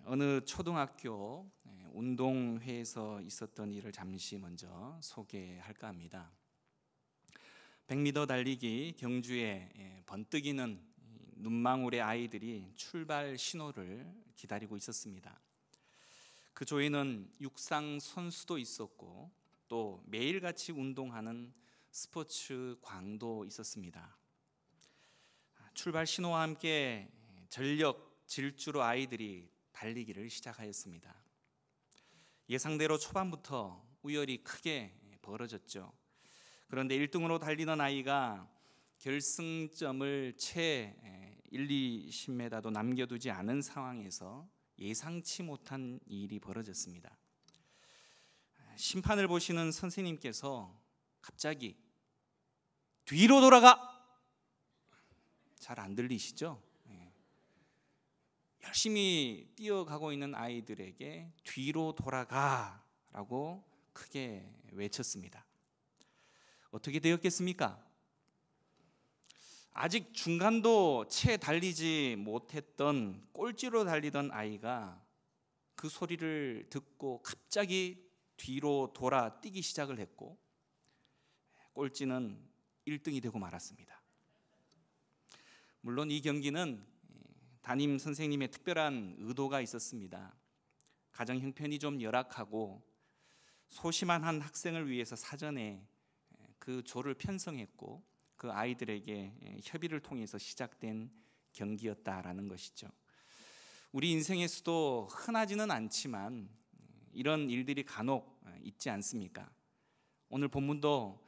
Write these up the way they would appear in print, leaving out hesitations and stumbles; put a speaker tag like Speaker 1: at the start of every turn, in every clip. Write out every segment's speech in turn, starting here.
Speaker 1: 어느 초등학교 운동회에서 있었던 일을 잠시 먼저 소개할까 합니다. 100m 달리기 경주에 번뜩이는 눈망울의 아이들이 출발 신호를 기다리고 있었습니다. 그 조에는 육상 선수도 있었고 또 매일같이 운동하는 스포츠 광도 있었습니다. 출발 신호와 함께 전력 질주로 아이들이 달리기를 시작하였습니다. 예상대로 초반부터 우열이 크게 벌어졌죠. 그런데 1등으로 달리는 아이가 결승점을 채 1, 20m도 남겨두지 않은 상황에서 예상치 못한 일이 벌어졌습니다. 심판을 보시는 선생님께서 갑자기 뒤로 돌아가! 잘 안 들리시죠? 열심히 뛰어가고 있는 아이들에게 뒤로 돌아가라고 크게 외쳤습니다. 어떻게 되었겠습니까? 아직 중간도 채 달리지 못했던 꼴찌로 달리던 아이가 그 소리를 듣고 갑자기 뒤로 돌아 뛰기 시작을 했고 꼴찌는 1등이 되고 말았습니다. 물론 이 경기는 담임 선생님의 특별한 의도가 있었습니다. 가정 형편이 좀 열악하고 소심한 한 학생을 위해서 사전에 그 조를 편성했고 그 아이들에게 협의를 통해서 시작된 경기였다라는 것이죠. 우리 인생에서도 흔하지는 않지만 이런 일들이 간혹 있지 않습니까? 오늘 본문도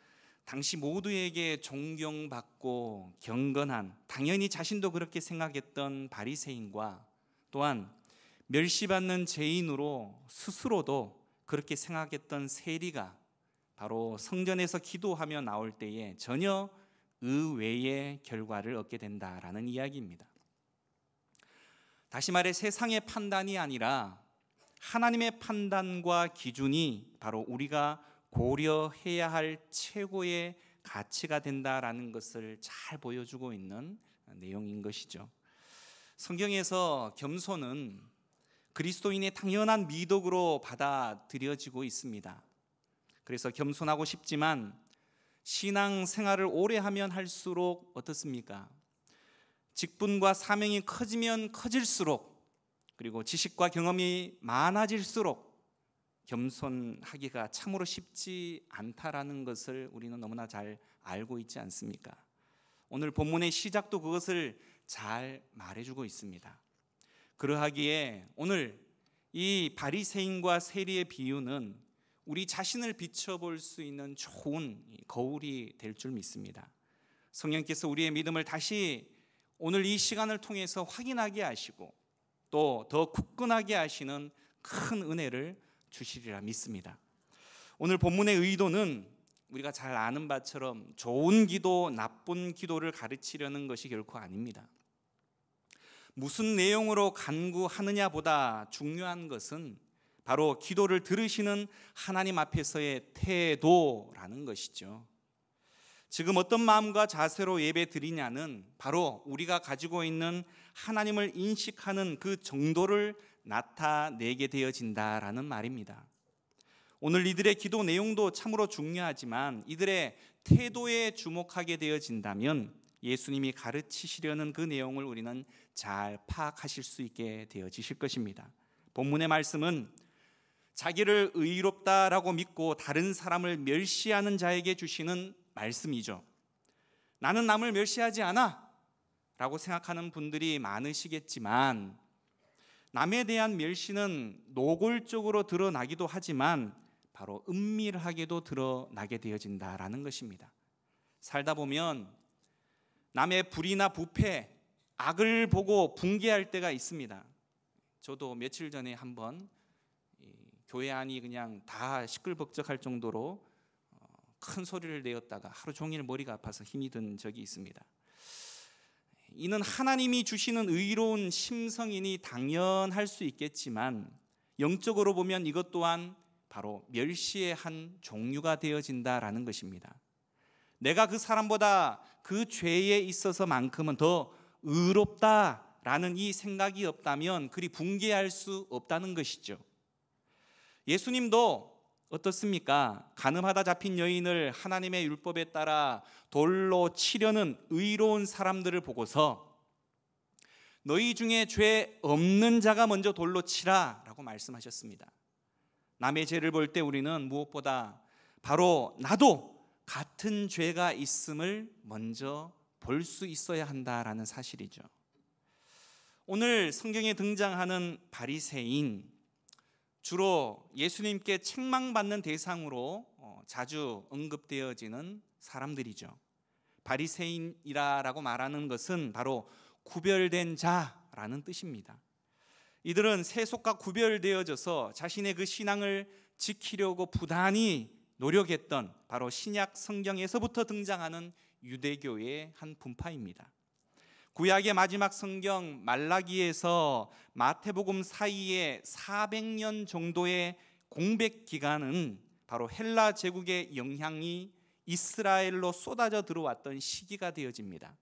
Speaker 1: 당시 모두에게 존경받고 경건한, 당연히 자신도 그렇게 생각했던 바리새인과 또한 멸시받는 죄인으로 스스로도 그렇게 생각했던 세리가 바로 성전에서 기도하며 나올 때에 전혀 의외의 결과를 얻게 된다라는 이야기입니다. 다시 말해 세상의 판단이 아니라 하나님의 판단과 기준이 바로 우리가 고려해야 할 최고의 가치가 된다라는 것을 잘 보여주고 있는 내용인 것이죠. 성경에서 겸손은 그리스도인의 당연한 미덕으로 받아들여지고 있습니다. 그래서 겸손하고 싶지만 신앙 생활을 오래 하면 할수록 어떻습니까? 직분과 사명이 커지면 커질수록 그리고 지식과 경험이 많아질수록 겸손하기가 참으로 쉽지 않다라는 것을 우리는 너무나 잘 알고 있지 않습니까? 오늘 본문의 시작도 그것을 잘 말해주고 있습니다. 그러하기에 오늘 이 바리새인과 세리의 비유는 우리 자신을 비춰볼 수 있는 좋은 거울이 될 줄 믿습니다. 성령께서 우리의 믿음을 다시 오늘 이 시간을 통해서 확인하게 하시고 또 더 굳건하게 하시는 큰 은혜를 주시리라 믿습니다. 오늘 본문의 의도는 우리가 잘 아는 바처럼 좋은 기도, 나쁜 기도를 가르치려는 것이 결코 아닙니다. 무슨 내용으로 간구하느냐 보다 중요한 것은 바로 기도를 들으시는 하나님 앞에서의 태도라는 것이죠. 지금 어떤 마음과 자세로 예배 드리냐는 바로 우리가 가지고 있는 하나님을 인식하는 그 정도를 나타내게 되어진다라는 말입니다. 오늘 이들의 기도 내용도 참으로 중요하지만 이들의 태도에 주목하게 되어진다면 예수님이 가르치시려는 그 내용을 우리는 잘 파악하실 수 있게 되어지실 것입니다. 본문의 말씀은 자기를 의롭다라고 믿고 다른 사람을 멸시하는 자에게 주시는 말씀이죠. 나는 남을 멸시하지 않아 라고 생각하는 분들이 많으시겠지만 남에 대한 멸시는 노골적으로 드러나기도 하지만 바로 은밀하게도 드러나게 되어진다라는 것입니다. 살다 보면 남의 불의나 부패, 악을 보고 붕괴할 때가 있습니다. 저도 며칠 전에 한번 교회 안이 그냥 다 시끌벅적할 정도로 큰 소리를 내었다가 하루 종일 머리가 아파서 힘이 든 적이 있습니다. 이는 하나님이 주시는 의로운 심성이니 당연할 수 있겠지만 영적으로 보면 이것 또한 바로 멸시의 한 종류가 되어진다라는 것입니다. 내가 그 사람보다 그 죄에 있어서만큼은 더 의롭다 라는 이 생각이 없다면 그리 붕괴할 수 없다는 것이죠. 예수님도 어떻습니까? 가늠하다 잡힌 여인을 하나님의 율법에 따라 돌로 치려는 의로운 사람들을 보고서 너희 중에 죄 없는 자가 먼저 돌로 치라 라고 말씀하셨습니다. 남의 죄를 볼 때 우리는 무엇보다 바로 나도 같은 죄가 있음을 먼저 볼 수 있어야 한다라는 사실이죠. 오늘 성경에 등장하는 바리새인, 주로 예수님께 책망받는 대상으로 자주 언급되어지는 사람들이죠. 바리새인이라고 말하는 것은 바로 구별된 자라는 뜻입니다. 이들은 세속과 구별되어져서 자신의 그 신앙을 지키려고 부단히 노력했던 바로 신약 성경에서부터 등장하는 유대교의 한 분파입니다. 구약의 마지막 성경 말라기에서 마태복음 사이에 400년 정도의 공백 기간은 바로 헬라 제국의 영향이 이스라엘로 쏟아져 들어왔던 시기가 되어집니다.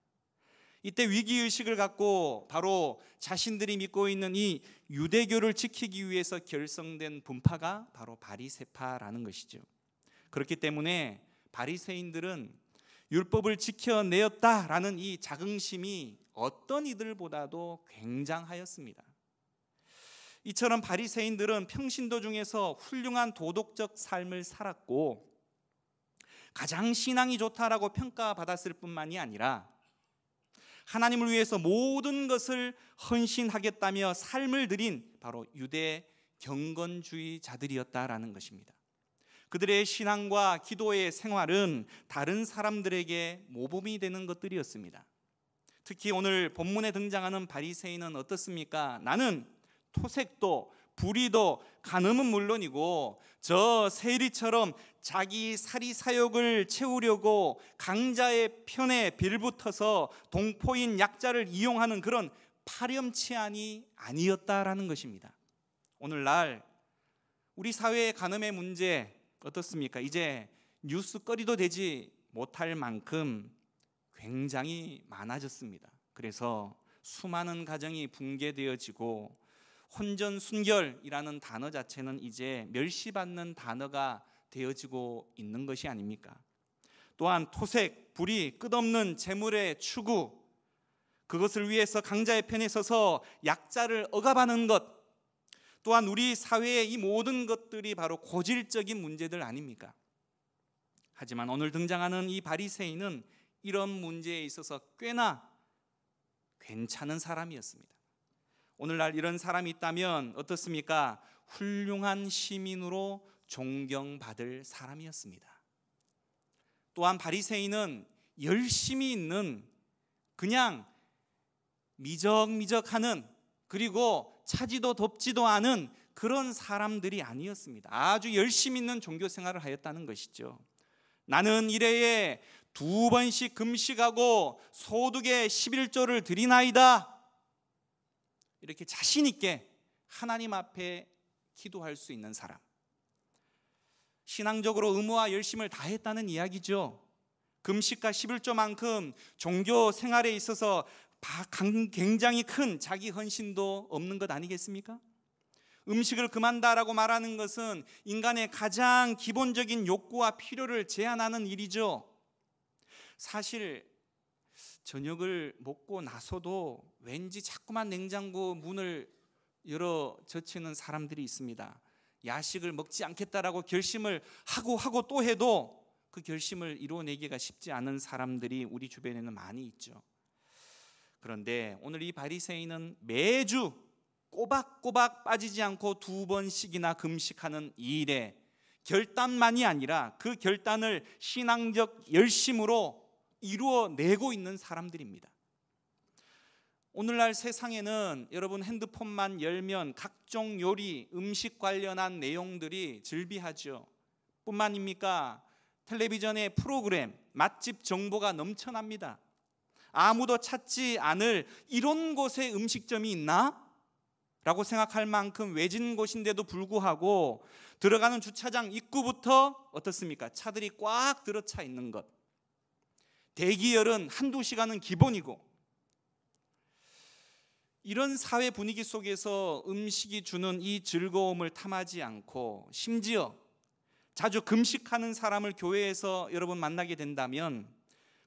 Speaker 1: 이때 위기의식을 갖고 바로 자신들이 믿고 있는 이 유대교를 지키기 위해서 결성된 분파가 바로 바리새파라는 것이죠. 그렇기 때문에 바리새인들은 율법을 지켜내었다라는 이 자긍심이 어떤 이들보다도 굉장하였습니다. 이처럼 바리새인들은 평신도 중에서 훌륭한 도덕적 삶을 살았고 가장 신앙이 좋다라고 평가받았을 뿐만이 아니라 하나님을 위해서 모든 것을 헌신하겠다며 삶을 들인 바로 유대 경건주의자들이었다라는 것입니다. 그들의 신앙과 기도의 생활은 다른 사람들에게 모범이 되는 것들이었습니다. 특히 오늘 본문에 등장하는 바리새인은 어떻습니까? 나는 토색도 불의도 간음은 물론이고 저 세리처럼 자기 사리사욕을 채우려고 강자의 편에 빌붙어서 동포인 약자를 이용하는 그런 파렴치한이 아니었다라는 것입니다. 오늘날 우리 사회의 간음의 문제 어떻습니까? 이제 뉴스거리도 되지 못할 만큼 굉장히 많아졌습니다. 그래서 수많은 가정이 붕괴되어지고 혼전순결이라는 단어 자체는 이제 멸시받는 단어가 되어지고 있는 것이 아닙니까? 또한 토색, 불의, 끝없는 재물의 추구, 그것을 위해서 강자의 편에 서서 약자를 억압하는 것, 또한 우리 사회의 이 모든 것들이 바로 고질적인 문제들 아닙니까? 하지만 오늘 등장하는 이 바리새인은 이런 문제에 있어서 꽤나 괜찮은 사람이었습니다. 오늘날 이런 사람이 있다면 어떻습니까? 훌륭한 시민으로 존경받을 사람이었습니다. 또한 바리새인은 열심히 있는 그냥 미적미적하는 그리고 차지도 덥지도 않은 그런 사람들이 아니었습니다. 아주 열심히 있는 종교 생활을 하였다는 것이죠. 나는 일해에 2번씩 금식하고 소득의 11조를 드리나이다. 이렇게 자신 있게 하나님 앞에 기도할 수 있는 사람, 신앙적으로 의무와 열심을 다했다는 이야기죠. 금식과 11조만큼 종교 생활에 있어서 굉장히 큰 자기 헌신도 없는 것 아니겠습니까? 음식을 금한다라고 말하는 것은 인간의 가장 기본적인 욕구와 필요를 제한하는 일이죠. 사실 저녁을 먹고 나서도 왠지 자꾸만 냉장고 문을 열어 젖히는 사람들이 있습니다. 야식을 먹지 않겠다라고 결심을 하고 또 해도 그 결심을 이루어내기가 쉽지 않은 사람들이 우리 주변에는 많이 있죠. 그런데 오늘 이 바리새인은 매주 꼬박꼬박 빠지지 않고 2번씩이나 금식하는 이 일에 결단만이 아니라 그 결단을 신앙적 열심으로 이루어내고 있는 사람들입니다. 오늘날 세상에는 여러분 핸드폰만 열면 각종 요리, 음식 관련한 내용들이 즐비하죠. 뿐만입니까? 텔레비전의 프로그램, 맛집 정보가 넘쳐납니다. 아무도 찾지 않을 이런 곳에 음식점이 있나? 라고 생각할 만큼 외진 곳인데도 불구하고 들어가는 주차장 입구부터 어떻습니까? 차들이 꽉 들어차 있는 것, 대기열은 1-2시간은 기본이고 이런 사회 분위기 속에서 음식이 주는 이 즐거움을 탐하지 않고 심지어 자주 금식하는 사람을 교회에서 여러분 만나게 된다면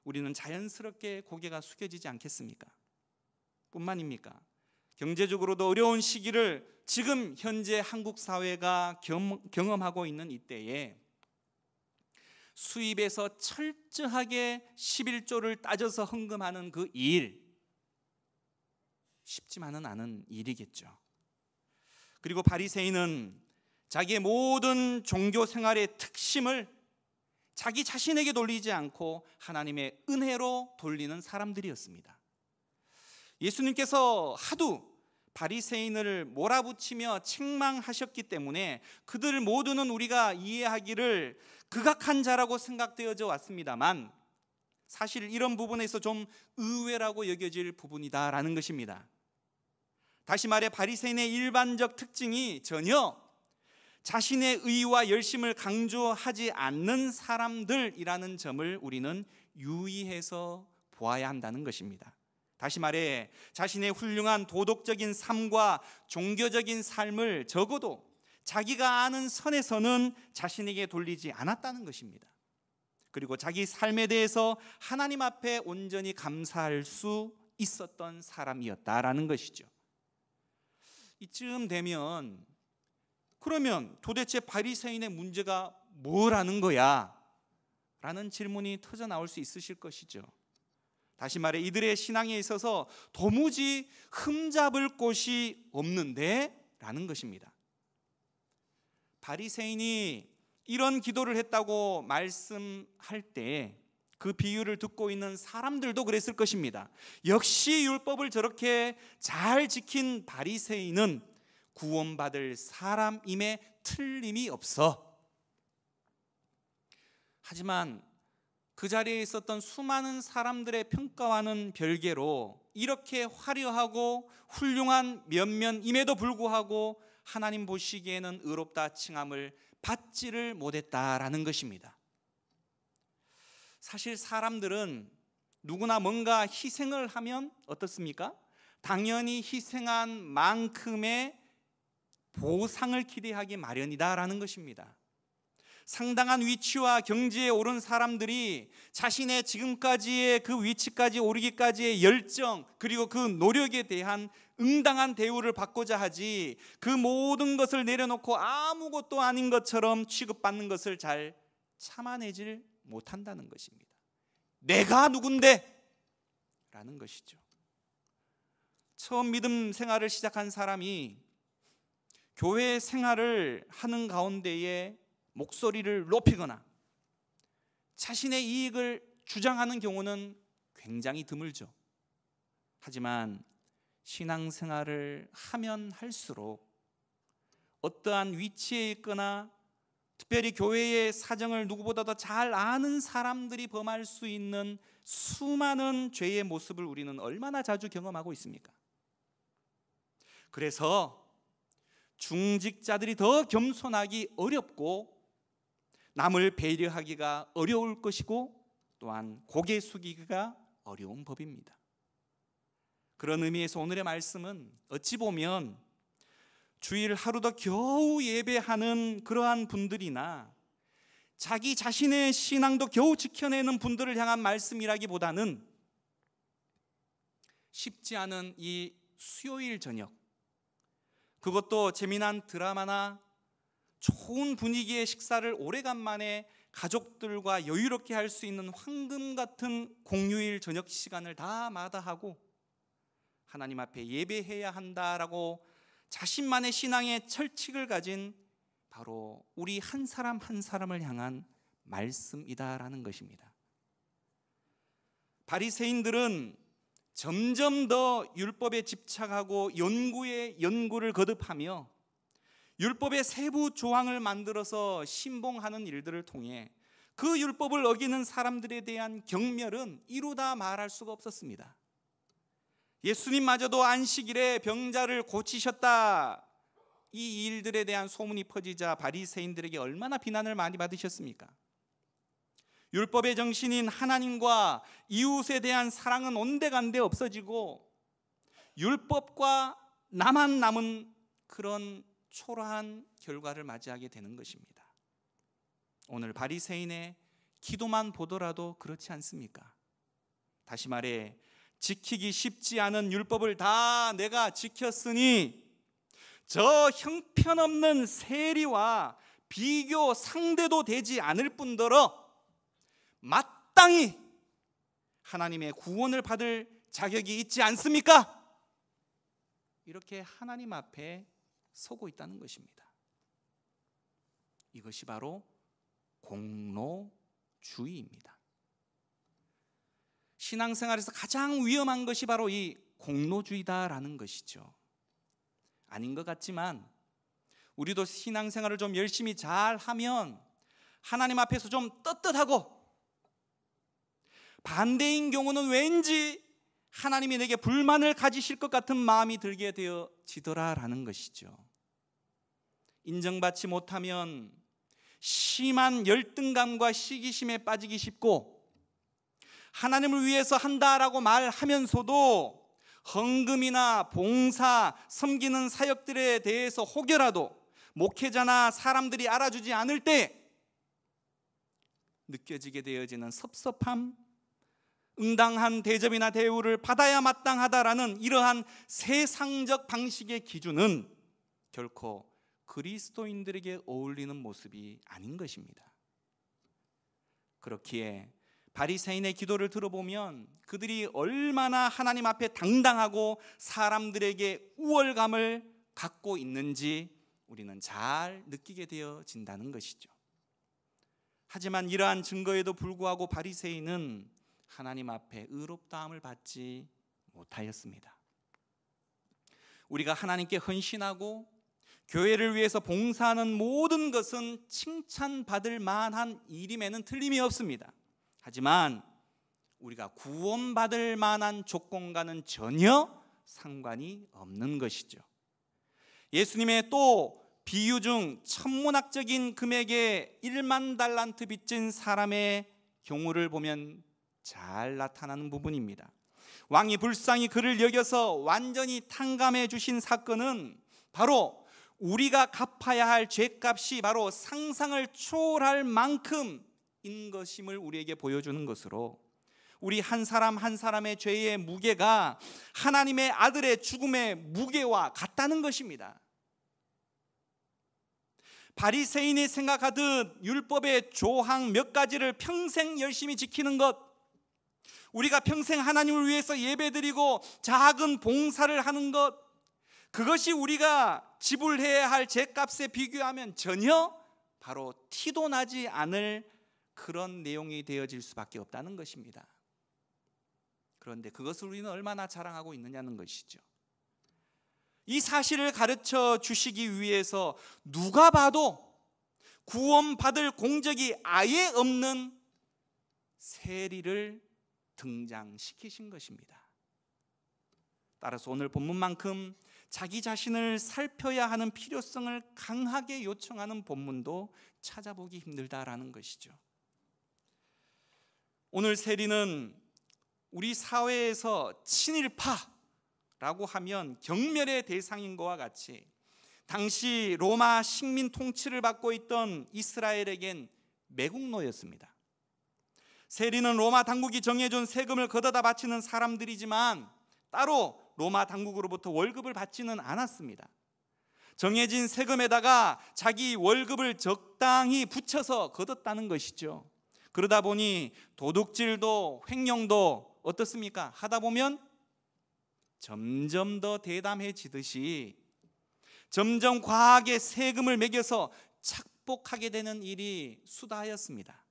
Speaker 1: 우리는 자연스럽게 고개가 숙여지지 않겠습니까? 뿐만입니까? 경제적으로도 어려운 시기를 지금 현재 한국 사회가 경험하고 있는 이때에 수입에서 철저하게 11조를 따져서 헌금하는 그 일, 쉽지만은 않은 일이겠죠. 그리고 바리새인은 자기의 모든 종교 생활의 특심을 자기 자신에게 돌리지 않고 하나님의 은혜로 돌리는 사람들이었습니다. 예수님께서 하도 바리새인을 몰아붙이며 책망하셨기 때문에 그들 모두는 우리가 이해하기를 극악한 자라고 생각되어져 왔습니다만 사실 이런 부분에서 좀 의외라고 여겨질 부분이다라는 것입니다. 다시 말해 바리새인의 일반적 특징이 전혀 자신의 의와 열심을 강조하지 않는 사람들이라는 점을 우리는 유의해서 보아야 한다는 것입니다. 다시 말해 자신의 훌륭한 도덕적인 삶과 종교적인 삶을 적어도 자기가 아는 선에서는 자신에게 돌리지 않았다는 것입니다. 그리고 자기 삶에 대해서 하나님 앞에 온전히 감사할 수 있었던 사람이었다라는 것이죠. 이쯤 되면 그러면 도대체 바리새인의 문제가 뭐라는 거야? 라는 질문이 터져 나올 수 있으실 것이죠. 다시 말해 이들의 신앙에 있어서 도무지 흠잡을 곳이 없는데? 라는 것입니다. 바리새인이 이런 기도를 했다고 말씀할 때 그 비유를 듣고 있는 사람들도 그랬을 것입니다. 역시 율법을 저렇게 잘 지킨 바리새인은 구원받을 사람임에 틀림이 없어. 하지만 그 자리에 있었던 수많은 사람들의 평가와는 별개로 이렇게 화려하고 훌륭한 면면임에도 불구하고 하나님 보시기에는 의롭다 칭함을 받지를 못했다라는 것입니다. 사실 사람들은 누구나 뭔가 희생을 하면 어떻습니까? 당연히 희생한 만큼의 보상을 기대하기 마련이다라는 것입니다. 상당한 위치와 경지에 오른 사람들이 자신의 지금까지의 그 위치까지 오르기까지의 열정 그리고 그 노력에 대한 응당한 대우를 받고자 하지 그 모든 것을 내려놓고 아무것도 아닌 것처럼 취급받는 것을 잘 참아내질 못한다는 것입니다. 내가 누군데? 라는 것이죠. 처음 믿음 생활을 시작한 사람이 교회 생활을 하는 가운데에 목소리를 높이거나 자신의 이익을 주장하는 경우는 굉장히 드물죠. 하지만 신앙생활을 하면 할수록 어떠한 위치에 있거나 특별히 교회의 사정을 누구보다도 잘 아는 사람들이 범할 수 있는 수많은 죄의 모습을 우리는 얼마나 자주 경험하고 있습니까? 그래서 중직자들이 더 겸손하기 어렵고 남을 배려하기가 어려울 것이고 또한 고개 숙이기가 어려운 법입니다. 그런 의미에서 오늘의 말씀은 어찌 보면 주일 하루도 겨우 예배하는 그러한 분들이나 자기 자신의 신앙도 겨우 지켜내는 분들을 향한 말씀이라기보다는 쉽지 않은 이 수요일 저녁, 그것도 재미난 드라마나 좋은 분위기의 식사를 오래간만에 가족들과 여유롭게 할 수 있는 황금 같은 공휴일 저녁 시간을 다 마다하고 하나님 앞에 예배해야 한다라고 자신만의 신앙의 철칙을 가진 바로 우리 한 사람 한 사람을 향한 말씀이다라는 것입니다. 바리새인들은 점점 더 율법에 집착하고 연구에 연구를 거듭하며 율법의 세부 조항을 만들어서 신봉하는 일들을 통해 그 율법을 어기는 사람들에 대한 경멸은 이루다 말할 수가 없었습니다. 예수님마저도 안식일에 병자를 고치셨다, 이 일들에 대한 소문이 퍼지자 바리새인들에게 얼마나 비난을 많이 받으셨습니까? 율법의 정신인 하나님과 이웃에 대한 사랑은 온데간데 없어지고 율법과 나만 남은 그런 초라한 결과를 맞이하게 되는 것입니다. 오늘 바리새인의 기도만 보더라도 그렇지 않습니까? 다시 말해 지키기 쉽지 않은 율법을 다 내가 지켰으니 저 형편없는 세리와 비교 상대도 되지 않을 뿐더러 마땅히 하나님의 구원을 받을 자격이 있지 않습니까? 이렇게 하나님 앞에 서고 있다는 것입니다. 이것이 바로 공로주의입니다. 신앙생활에서 가장 위험한 것이 바로 이 공로주의다라는 것이죠. 아닌 것 같지만 우리도 신앙생활을 좀 열심히 잘하면 하나님 앞에서 좀 떳떳하고, 반대인 경우는 왠지 하나님이 내게 불만을 가지실 것 같은 마음이 들게 되어지더라라는 것이죠. 인정받지 못하면 심한 열등감과 시기심에 빠지기 쉽고, 하나님을 위해서 한다라고 말하면서도 헌금이나 봉사, 섬기는 사역들에 대해서 혹여라도 목회자나 사람들이 알아주지 않을 때 느껴지게 되어지는 섭섭함, 응당한 대접이나 대우를 받아야 마땅하다라는 이러한 세상적 방식의 기준은 결코 그리스도인들에게 어울리는 모습이 아닌 것입니다. 그렇기에 바리새인의 기도를 들어보면 그들이 얼마나 하나님 앞에 당당하고 사람들에게 우월감을 갖고 있는지 우리는 잘 느끼게 되어진다는 것이죠. 하지만 이러한 증거에도 불구하고 바리새인은 하나님 앞에 의롭다함을 받지 못하였습니다. 우리가 하나님께 헌신하고 교회를 위해서 봉사하는 모든 것은 칭찬받을 만한 일임에는 틀림이 없습니다. 하지만 우리가 구원받을 만한 조건과는 전혀 상관이 없는 것이죠. 예수님의 또 비유 중 천문학적인 금액의 1만 달란트 빚진 사람의 경우를 보면 잘 나타나는 부분입니다. 왕이 불쌍히 그를 여겨서 완전히 탕감해 주신 사건은 바로 우리가 갚아야 할 죄값이 바로 상상을 초월할 만큼인 것임을 우리에게 보여주는 것으로, 우리 한 사람 한 사람의 죄의 무게가 하나님의 아들의 죽음의 무게와 같다는 것입니다. 바리새인이 생각하듯 율법의 조항 몇 가지를 평생 열심히 지키는 것, 우리가 평생 하나님을 위해서 예배드리고 작은 봉사를 하는 것, 그것이 우리가 지불해야 할 죄값에 비교하면 전혀 바로 티도 나지 않을 그런 내용이 되어질 수밖에 없다는 것입니다. 그런데 그것을 우리는 얼마나 자랑하고 있느냐는 것이죠. 이 사실을 가르쳐 주시기 위해서 누가 봐도 구원받을 공적이 아예 없는 세리를 등장시키신 것입니다. 따라서 오늘 본문만큼 자기 자신을 살펴야 하는 필요성을 강하게 요청하는 본문도 찾아보기 힘들다라는 것이죠. 오늘 세리는 우리 사회에서 친일파라고 하면 경멸의 대상인 것과 같이 당시 로마 식민 통치를 받고 있던 이스라엘에겐 매국노였습니다. 세리는 로마 당국이 정해준 세금을 걷어다 바치는 사람들이지만 따로 로마 당국으로부터 월급을 받지는 않았습니다. 정해진 세금에다가 자기 월급을 적당히 붙여서 걷었다는 것이죠. 그러다 보니 도둑질도 횡령도 어떻습니까? 하다 보면 점점 더 대담해지듯이 점점 과하게 세금을 매겨서 착복하게 되는 일이 수다하였습니다.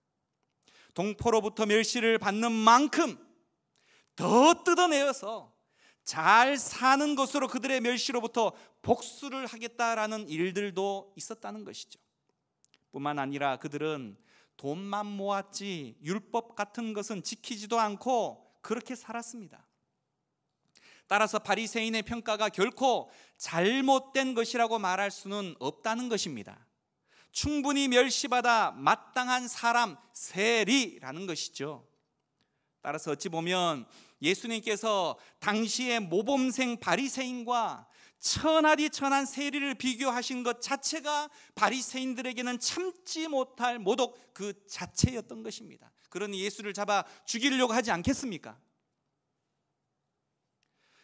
Speaker 1: 동포로부터 멸시를 받는 만큼 더 뜯어내어서 잘 사는 것으로 그들의 멸시로부터 복수를 하겠다라는 일들도 있었다는 것이죠. 뿐만 아니라 그들은 돈만 모았지 율법 같은 것은 지키지도 않고 그렇게 살았습니다. 따라서 바리새인의 평가가 결코 잘못된 것이라고 말할 수는 없다는 것입니다. 충분히 멸시받아 마땅한 사람, 세리라는 것이죠. 따라서 어찌 보면 예수님께서 당시의 모범생 바리새인과 천하디 천한 세리를 비교하신 것 자체가 바리새인들에게는 참지 못할 모독 그 자체였던 것입니다. 그러니 예수를 잡아 죽이려고 하지 않겠습니까?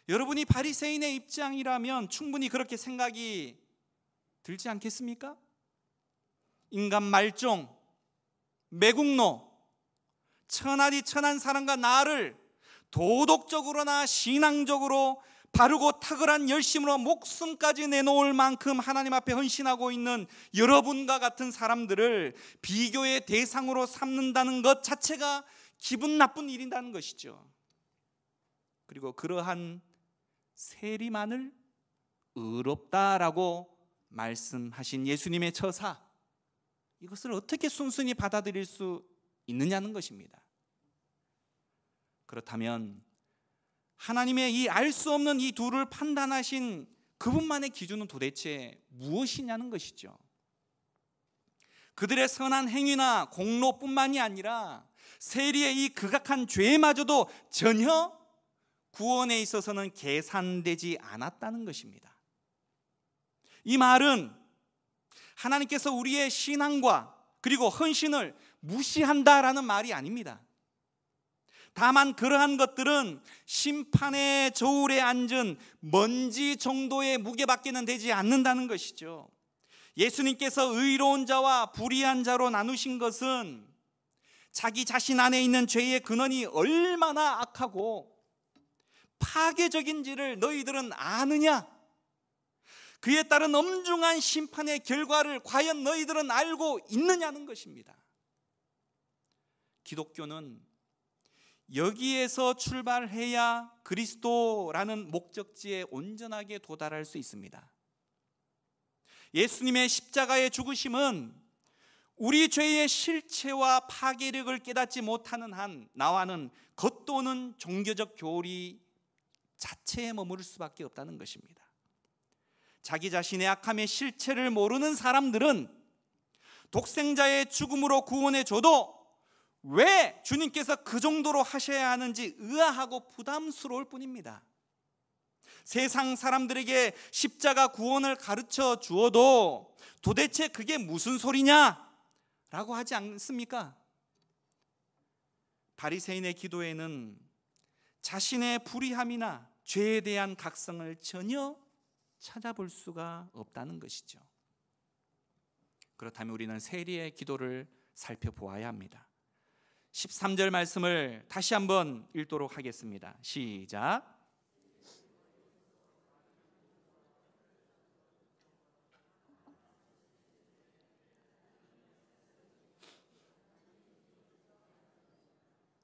Speaker 1: 여러분이 바리새인의 입장이라면 충분히 그렇게 생각이 들지 않겠습니까? 인간 말종, 매국노, 천하디 천한 사람과 나를 도덕적으로나 신앙적으로 바르고 탁월한 열심으로 목숨까지 내놓을 만큼 하나님 앞에 헌신하고 있는 여러분과 같은 사람들을 비교의 대상으로 삼는다는 것 자체가 기분 나쁜 일이라는 것이죠. 그리고 그러한 세리만을 의롭다라고 말씀하신 예수님의 처사, 이것을 어떻게 순순히 받아들일 수 있느냐는 것입니다. 그렇다면 하나님의 이 알 수 없는 이 둘을 판단하신 그분만의 기준은 도대체 무엇이냐는 것이죠. 그들의 선한 행위나 공로뿐만이 아니라 세리의 이 극악한 죄마저도 전혀 구원에 있어서는 계산되지 않았다는 것입니다. 이 말은 하나님께서 우리의 신앙과 그리고 헌신을 무시한다라는 말이 아닙니다. 다만 그러한 것들은 심판의 저울에 앉은 먼지 정도의 무게밖에는 되지 않는다는 것이죠. 예수님께서 의로운 자와 불의한 자로 나누신 것은 자기 자신 안에 있는 죄의 근원이 얼마나 악하고 파괴적인지를 너희들은 아느냐? 그에 따른 엄중한 심판의 결과를 과연 너희들은 알고 있느냐는 것입니다. 기독교는 여기에서 출발해야 그리스도라는 목적지에 온전하게 도달할 수 있습니다. 예수님의 십자가의 죽으심은 우리 죄의 실체와 파괴력을 깨닫지 못하는 한 나와는 겉도는 종교적 교리 자체에 머무를 수밖에 없다는 것입니다. 자기 자신의 악함의 실체를 모르는 사람들은 독생자의 죽음으로 구원해 줘도 왜 주님께서 그 정도로 하셔야 하는지 의아하고 부담스러울 뿐입니다. 세상 사람들에게 십자가 구원을 가르쳐 주어도 도대체 그게 무슨 소리냐? 라고 하지 않습니까? 바리새인의 기도에는 자신의 불의함이나 죄에 대한 각성을 전혀 찾아볼 수가 없다는 것이죠. 그렇다면 우리는 세리의 기도를 살펴보아야 합니다. 13절 말씀을 다시 한번 읽도록 하겠습니다. 시작.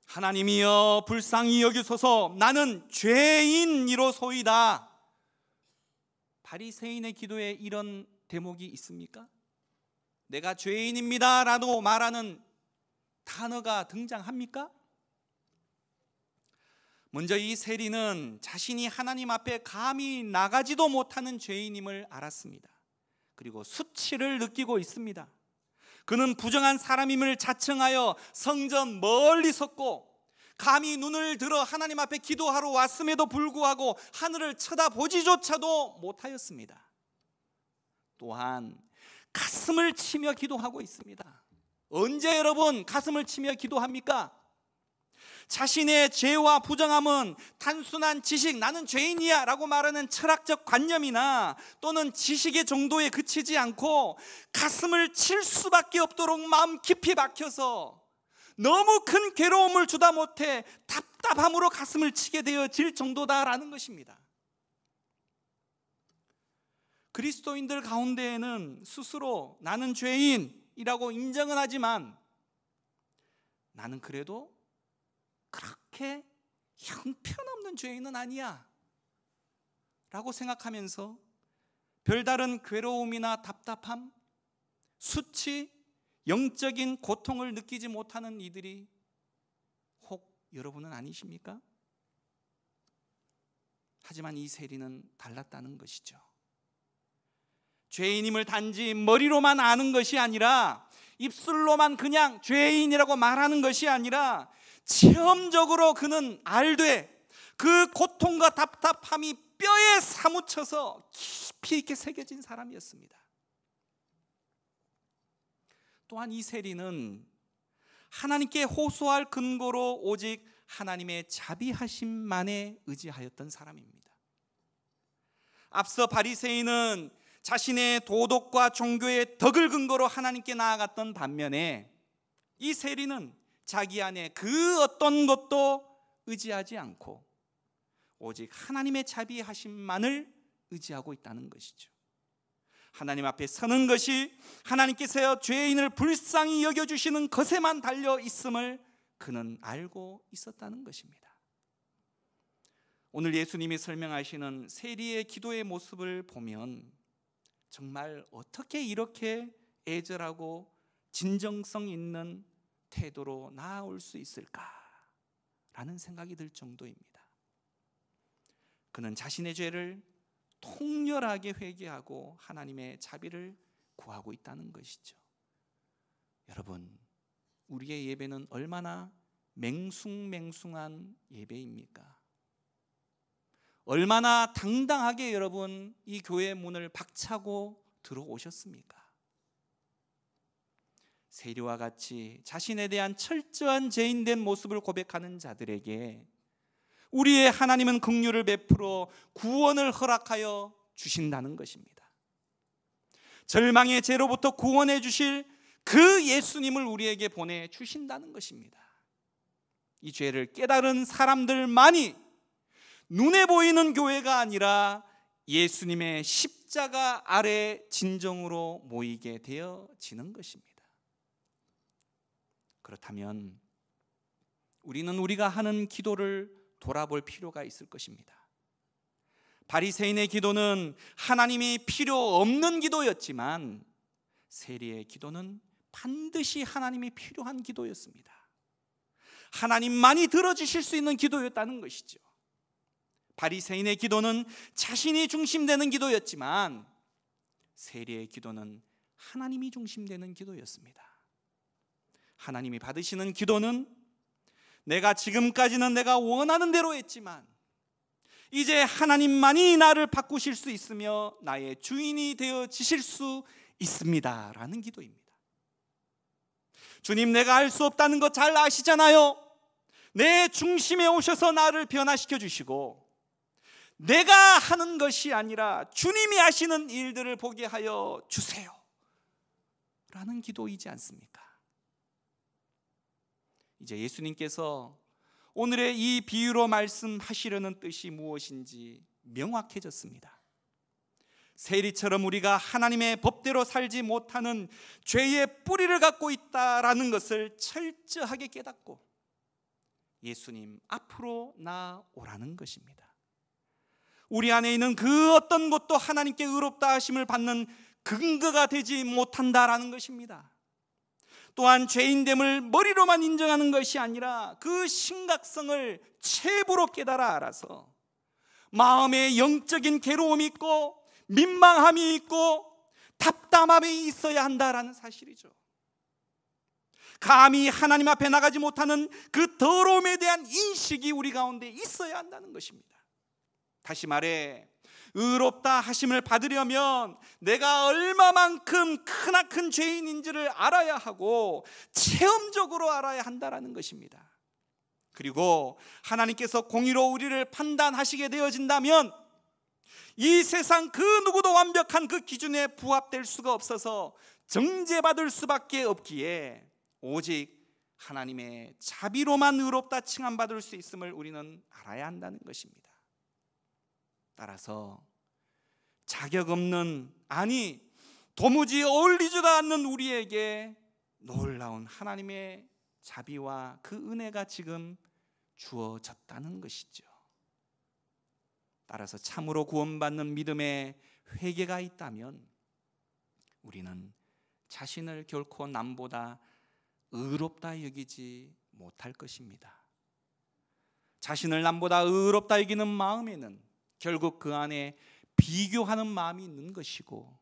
Speaker 1: 하나님이여 불쌍히 여기소서, 나는 죄인이로소이다. 바리새인의 기도에 이런 대목이 있습니까? 내가 죄인입니다 라고 말하는 단어가 등장합니까? 먼저 이 세리는 자신이 하나님 앞에 감히 나가지도 못하는 죄인임을 알았습니다. 그리고 수치를 느끼고 있습니다. 그는 부정한 사람임을 자청하여 성전 멀리 섰고 감히 눈을 들어 하나님 앞에 기도하러 왔음에도 불구하고 하늘을 쳐다보지조차도 못하였습니다. 또한 가슴을 치며 기도하고 있습니다. 언제 여러분 가슴을 치며 기도합니까? 자신의 죄와 부정함은 단순한 지식, 나는 죄인이야 라고 말하는 철학적 관념이나 또는 지식의 정도에 그치지 않고 가슴을 칠 수밖에 없도록 마음 깊이 박혀서 너무 큰 괴로움을 주다 못해 답답함으로 가슴을 치게 되어질 정도다라는 것입니다. 그리스도인들 가운데에는 스스로 나는 죄인이라고 인정은 하지만 나는 그래도 그렇게 형편없는 죄인은 아니야 라고 생각하면서 별다른 괴로움이나 답답함, 수치, 영적인 고통을 느끼지 못하는 이들이 혹 여러분은 아니십니까? 하지만 이 세리는 달랐다는 것이죠. 죄인임을 단지 머리로만 아는 것이 아니라 입술로만 그냥 죄인이라고 말하는 것이 아니라 체험적으로 그는 알되 그 고통과 답답함이 뼈에 사무쳐서 깊이 있게 새겨진 사람이었습니다. 또한 이 세리는 하나님께 호소할 근거로 오직 하나님의 자비하심만에 의지하였던 사람입니다. 앞서 바리새인은 자신의 도덕과 종교의 덕을 근거로 하나님께 나아갔던 반면에 이 세리는 자기 안에 그 어떤 것도 의지하지 않고 오직 하나님의 자비하심만을 의지하고 있다는 것이죠. 하나님 앞에 서는 것이 하나님께서 죄인을 불쌍히 여겨주시는 것에만 달려 있음을 그는 알고 있었다는 것입니다. 오늘 예수님이 설명하시는 세리의 기도의 모습을 보면 정말 어떻게 이렇게 애절하고 진정성 있는 태도로 나아올 수 있을까라는 생각이 들 정도입니다. 그는 자신의 죄를 통렬하게 회개하고 하나님의 자비를 구하고 있다는 것이죠. 여러분, 우리의 예배는 얼마나 맹숭맹숭한 예배입니까? 얼마나 당당하게 여러분 이 교회 문을 박차고 들어오셨습니까? 세리와 같이 자신에 대한 철저한 죄인된 모습을 고백하는 자들에게 우리의 하나님은 긍휼을 베풀어 구원을 허락하여 주신다는 것입니다. 절망의 죄로부터 구원해 주실 그 예수님을 우리에게 보내주신다는 것입니다. 이 죄를 깨달은 사람들만이 눈에 보이는 교회가 아니라 예수님의 십자가 아래 진정으로 모이게 되어지는 것입니다. 그렇다면 우리는 우리가 하는 기도를 돌아볼 필요가 있을 것입니다. 바리새인의 기도는 하나님이 필요 없는 기도였지만 세리의 기도는 반드시 하나님이 필요한 기도였습니다. 하나님만이 들어주실 수 있는 기도였다는 것이죠. 바리새인의 기도는 자신이 중심되는 기도였지만 세리의 기도는 하나님이 중심되는 기도였습니다. 하나님이 받으시는 기도는 내가 지금까지는 내가 원하는 대로 했지만 이제 하나님만이 나를 바꾸실 수 있으며 나의 주인이 되어지실 수 있습니다 라는 기도입니다. 주님, 내가 할 수 없다는 것 잘 아시잖아요. 내 중심에 오셔서 나를 변화시켜 주시고 내가 하는 것이 아니라 주님이 하시는 일들을 보게 하여 주세요 라는 기도이지 않습니까? 이제 예수님께서 오늘의 이 비유로 말씀하시려는 뜻이 무엇인지 명확해졌습니다. 세리처럼 우리가 하나님의 법대로 살지 못하는 죄의 뿌리를 갖고 있다라는 것을 철저하게 깨닫고 예수님 앞으로 나오라는 것입니다. 우리 안에 있는 그 어떤 것도 하나님께 의롭다 하심을 받는 근거가 되지 못한다라는 것입니다. 또한 죄인됨을 머리로만 인정하는 것이 아니라 그 심각성을 체부로 깨달아 알아서 마음에 영적인 괴로움이 있고 민망함이 있고 답답함이 있어야 한다라는 사실이죠. 감히 하나님 앞에 나가지 못하는 그 더러움에 대한 인식이 우리 가운데 있어야 한다는 것입니다. 다시 말해 의롭다 하심을 받으려면 내가 얼마만큼 크나큰 죄인인지를 알아야 하고 체험적으로 알아야 한다는 것입니다. 그리고 하나님께서 공의로 우리를 판단하시게 되어진다면 이 세상 그 누구도 완벽한 그 기준에 부합될 수가 없어서 정죄받을 수밖에 없기에 오직 하나님의 자비로만 의롭다 칭함받을 수 있음을 우리는 알아야 한다는 것입니다. 따라서 자격 없는, 아니 도무지 어울리지도 않는 우리에게 놀라운 하나님의 자비와 그 은혜가 지금 주어졌다는 것이죠. 따라서 참으로 구원받는 믿음의 회개가 있다면 우리는 자신을 결코 남보다 의롭다 여기지 못할 것입니다. 자신을 남보다 의롭다 여기는 마음에는 결국 그 안에 비교하는 마음이 있는 것이고,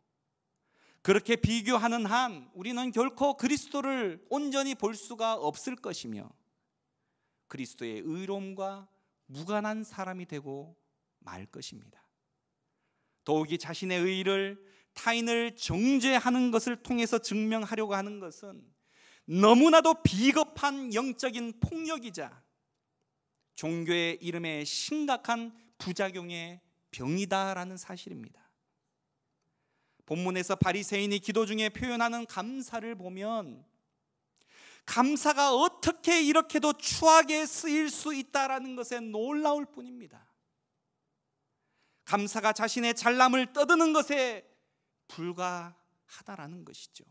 Speaker 1: 그렇게 비교하는 한 우리는 결코 그리스도를 온전히 볼 수가 없을 것이며 그리스도의 의로움과 무관한 사람이 되고 말 것입니다. 더욱이 자신의 의의를 타인을 정죄하는 것을 통해서 증명하려고 하는 것은 너무나도 비겁한 영적인 폭력이자 종교의 이름에 심각한 부작용의 병이다라는 사실입니다. 본문에서 바리새인이 기도 중에 표현하는 감사를 보면 감사가 어떻게 이렇게도 추하게 쓰일 수 있다라는 것에 놀라울 뿐입니다. 감사가 자신의 잘남을 떠드는 것에 불과하다라는 것이죠.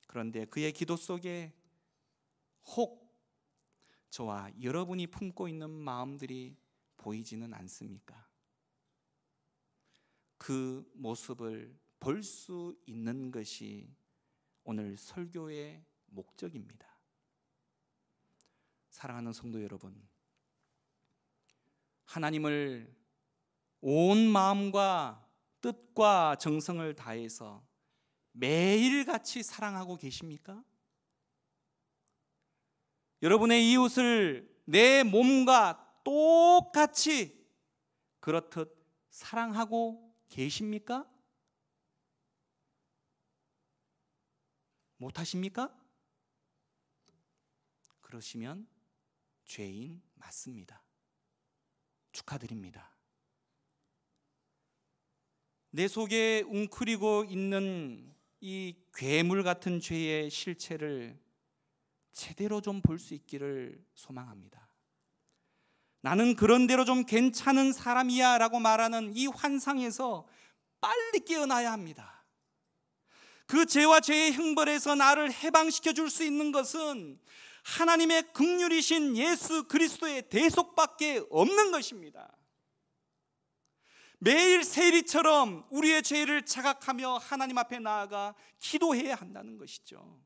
Speaker 1: 그런데 그의 기도 속에 혹 저와 여러분이 품고 있는 마음들이 보이지는 않습니까? 그 모습을 볼 수 있는 것이 오늘 설교의 목적입니다. 사랑하는 성도 여러분, 하나님을 온 마음과 뜻과 정성을 다해서 매일같이 사랑하고 계십니까? 여러분의 이웃을 내 몸과 똑같이 그렇듯 사랑하고 계십니까? 못하십니까? 그러시면 죄인 맞습니다. 축하드립니다. 내 속에 웅크리고 있는 이 괴물 같은 죄의 실체를 제대로 좀 볼 수 있기를 소망합니다. 나는 그런대로 좀 괜찮은 사람이야 라고 말하는 이 환상에서 빨리 깨어나야 합니다. 그 죄와 죄의 형벌에서 나를 해방시켜 줄 수 있는 것은 하나님의 긍휼이신 예수 그리스도의 대속밖에 없는 것입니다. 매일 세리처럼 우리의 죄를 자각하며 하나님 앞에 나아가 기도해야 한다는 것이죠.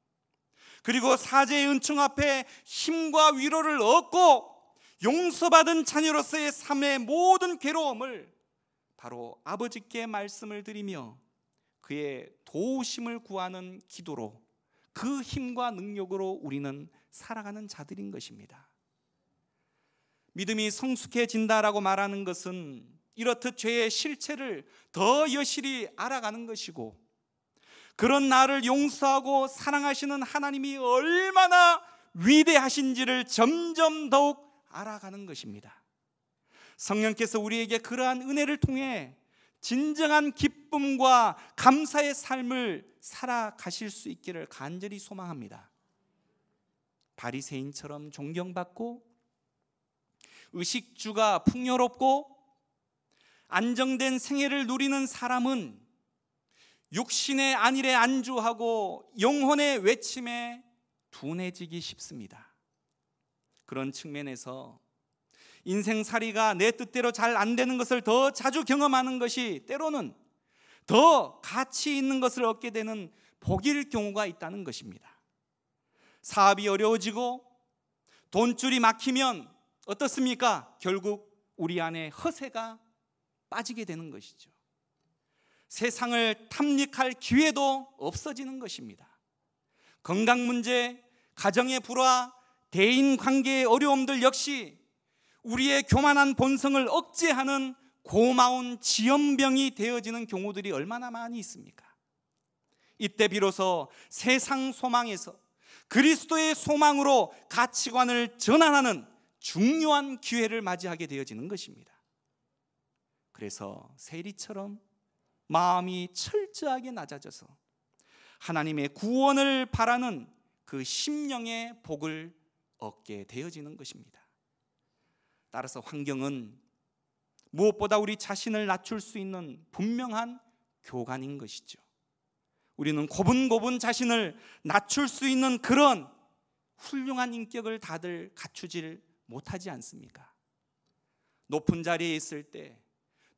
Speaker 1: 그리고 사죄의 은총 앞에 힘과 위로를 얻고 용서받은 자녀로서의 삶의 모든 괴로움을 바로 아버지께 말씀을 드리며 그의 도우심을 구하는 기도로 그 힘과 능력으로 우리는 살아가는 자들인 것입니다. 믿음이 성숙해진다라고 말하는 것은 이렇듯 죄의 실체를 더 여실히 알아가는 것이고, 그런 나를 용서하고 사랑하시는 하나님이 얼마나 위대하신지를 점점 더욱 알아가는 것입니다. 성령께서 우리에게 그러한 은혜를 통해 진정한 기쁨과 감사의 삶을 살아가실 수 있기를 간절히 소망합니다. 바리새인처럼 존경받고 의식주가 풍요롭고 안정된 생애를 누리는 사람은 육신의 안일에 안주하고 영혼의 외침에 둔해지기 쉽습니다. 그런 측면에서 인생살이가 내 뜻대로 잘 안 되는 것을 더 자주 경험하는 것이 때로는 더 가치 있는 것을 얻게 되는 복일 경우가 있다는 것입니다. 사업이 어려워지고 돈줄이 막히면 어떻습니까? 결국 우리 안에 허세가 빠지게 되는 것이죠. 세상을 탐닉할 기회도 없어지는 것입니다. 건강 문제, 가정의 불화, 대인 관계의 어려움들 역시 우리의 교만한 본성을 억제하는 고마운 지연병이 되어지는 경우들이 얼마나 많이 있습니까? 이때 비로소 세상 소망에서 그리스도의 소망으로 가치관을 전환하는 중요한 기회를 맞이하게 되어지는 것입니다. 그래서 세리처럼 마음이 철저하게 낮아져서 하나님의 구원을 바라는 그 심령의 복을 얻게 되어지는 것입니다. 따라서 환경은 무엇보다 우리 자신을 낮출 수 있는 분명한 교관인 것이죠. 우리는 고분고분 자신을 낮출 수 있는 그런 훌륭한 인격을 다들 갖추질 못하지 않습니까? 높은 자리에 있을 때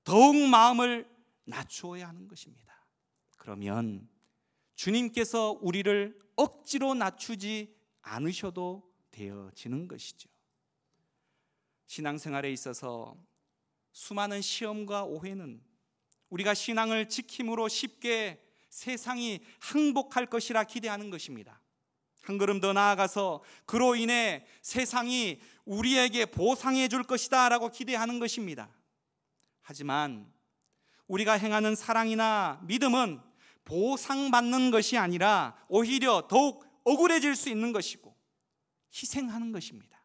Speaker 1: 더욱 마음을 낮추어야 하는 것입니다. 그러면 주님께서 우리를 억지로 낮추지 않으셔도 되어지는 것이죠. 신앙생활에 있어서 수많은 시험과 오해는 우리가 신앙을 지킴으로 쉽게 세상이 항복할 것이라 기대하는 것입니다. 한 걸음 더 나아가서 그로 인해 세상이 우리에게 보상해 줄 것이다 라고 기대하는 것입니다. 하지만 우리가 행하는 사랑이나 믿음은 보상받는 것이 아니라 오히려 더욱 억울해질 수 있는 것이고 희생하는 것입니다.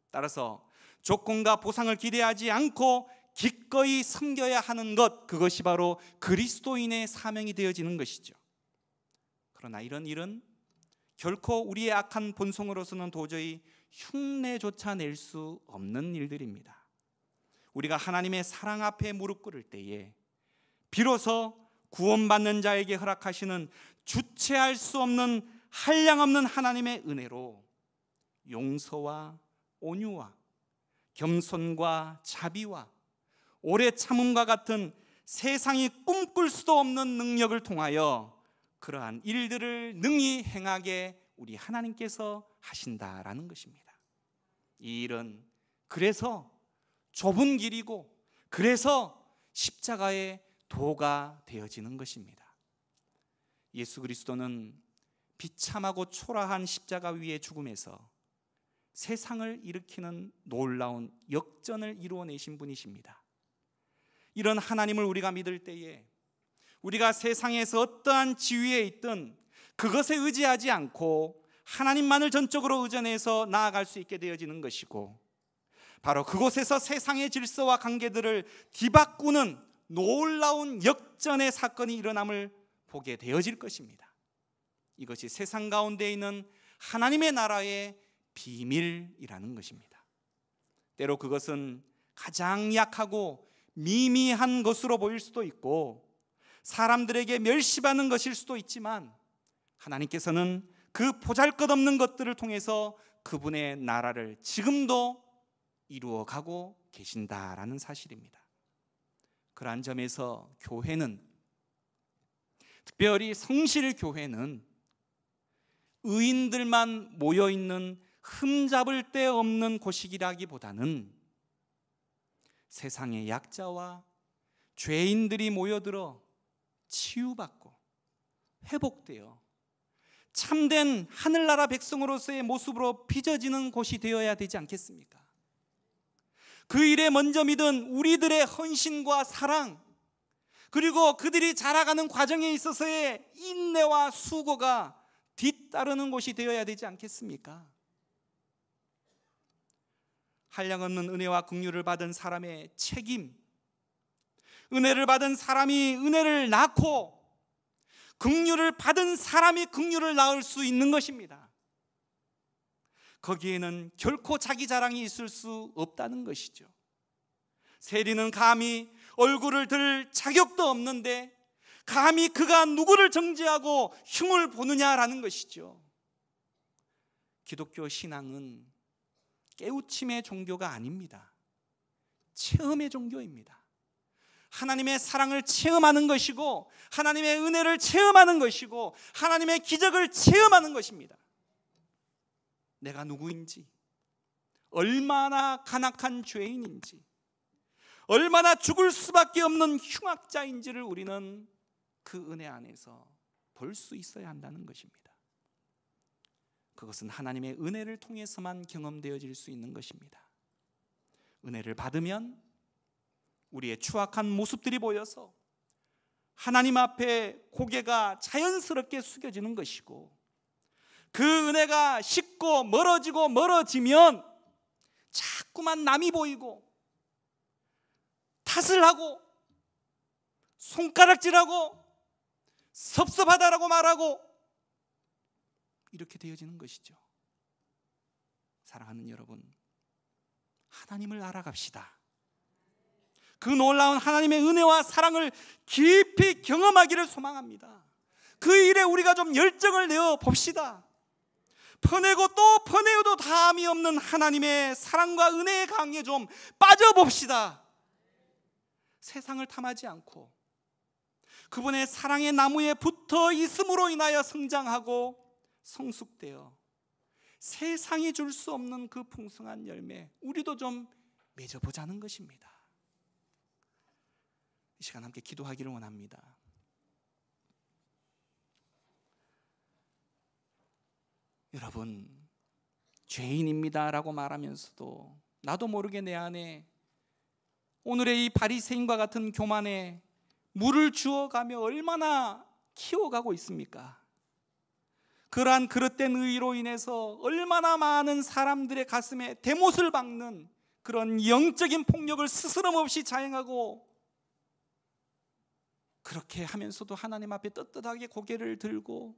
Speaker 1: 따라서 조건과 보상을 기대하지 않고 기꺼이 섬겨야 하는 것, 그것이 바로 그리스도인의 사명이 되어지는 것이죠. 그러나 이런 일은 결코 우리의 악한 본성으로서는 도저히 흉내조차 낼 수 없는 일들입니다. 우리가 하나님의 사랑 앞에 무릎 꿇을 때에 비로소 구원받는 자에게 허락하시는 주체할 수 없는 한량없는 하나님의 은혜로 용서와 온유와 겸손과 자비와 오래 참음과 같은 세상이 꿈꿀 수도 없는 능력을 통하여 그러한 일들을 능히 행하게 우리 하나님께서 하신다라는 것입니다. 이 일은 그래서 좁은 길이고 그래서 십자가의 도가 되어지는 것입니다. 예수 그리스도는 비참하고 초라한 십자가 위의 죽음에서 세상을 일으키는 놀라운 역전을 이루어내신 분이십니다. 이런 하나님을 우리가 믿을 때에 우리가 세상에서 어떠한 지위에 있든 그것에 의지하지 않고 하나님만을 전적으로 의존해서 나아갈 수 있게 되어지는 것이고, 바로 그곳에서 세상의 질서와 관계들을 뒤바꾸는 놀라운 역전의 사건이 일어남을 보게 되어질 것입니다. 이것이 세상 가운데 있는 하나님의 나라의 비밀이라는 것입니다. 때로 그것은 가장 약하고 미미한 것으로 보일 수도 있고 사람들에게 멸시받는 것일 수도 있지만, 하나님께서는 그 보잘것없는 것들을 통해서 그분의 나라를 지금도 이루어가고 계신다라는 사실입니다. 그러한 점에서 교회는, 특별히 성실교회는 의인들만 모여있는 흠잡을 데 없는 곳이라기보다는 세상의 약자와 죄인들이 모여들어 치유받고 회복되어 참된 하늘나라 백성으로서의 모습으로 빚어지는 곳이 되어야 되지 않겠습니까? 그 일에 먼저 믿은 우리들의 헌신과 사랑, 그리고 그들이 자라가는 과정에 있어서의 인내와 수고가 뒤따르는 곳이 되어야 되지 않겠습니까? 한량없는 은혜와 긍휼을 받은 사람의 책임, 은혜를 받은 사람이 은혜를 낳고 긍휼을 받은 사람이 긍휼을 낳을 수 있는 것입니다. 거기에는 결코 자기 자랑이 있을 수 없다는 것이죠. 세리는 감히 얼굴을 들 자격도 없는데 감히 그가 누구를 정죄하고 흉을 보느냐라는 것이죠. 기독교 신앙은 깨우침의 종교가 아닙니다. 체험의 종교입니다. 하나님의 사랑을 체험하는 것이고 하나님의 은혜를 체험하는 것이고 하나님의 기적을 체험하는 것입니다. 내가 누구인지, 얼마나 간악한 죄인인지, 얼마나 죽을 수밖에 없는 흉악자인지를 우리는 그 은혜 안에서 볼 수 있어야 한다는 것입니다. 그것은 하나님의 은혜를 통해서만 경험되어질 수 있는 것입니다. 은혜를 받으면 우리의 추악한 모습들이 보여서 하나님 앞에 고개가 자연스럽게 숙여지는 것이고, 그 은혜가 식고 멀어지면 자꾸만 남이 보이고 탓을 하고 손가락질하고 섭섭하다라고 말하고 이렇게 되어지는 것이죠. 사랑하는 여러분, 하나님을 알아갑시다. 그 놀라운 하나님의 은혜와 사랑을 깊이 경험하기를 소망합니다. 그 일에 우리가 좀 열정을 내어 봅시다. 퍼내고 또 퍼내어도 다함이 없는 하나님의 사랑과 은혜의 강에 좀 빠져봅시다. 세상을 탐하지 않고 그분의 사랑의 나무에 붙어 있음으로 인하여 성장하고 성숙되어 세상이 줄 수 없는 그 풍성한 열매, 우리도 좀 맺어보자는 것입니다. 이 시간 함께 기도하기를 원합니다. 여러분, 죄인입니다라고 말하면서도 나도 모르게 내 안에 오늘의 이 바리새인과 같은 교만에 물을 주어가며 얼마나 키워가고 있습니까? 그러한 그릇된 의로 인해서 얼마나 많은 사람들의 가슴에 대못을 박는 그런 영적인 폭력을 스스럼 없이 자행하고, 그렇게 하면서도 하나님 앞에 떳떳하게 고개를 들고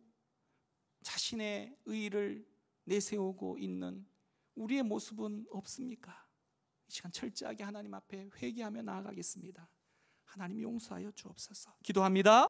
Speaker 1: 자신의 의를 내세우고 있는 우리의 모습은 없습니까? 이 시간 철저하게 하나님 앞에 회개하며 나아가겠습니다. 하나님 용서하여 주옵소서. 기도합니다.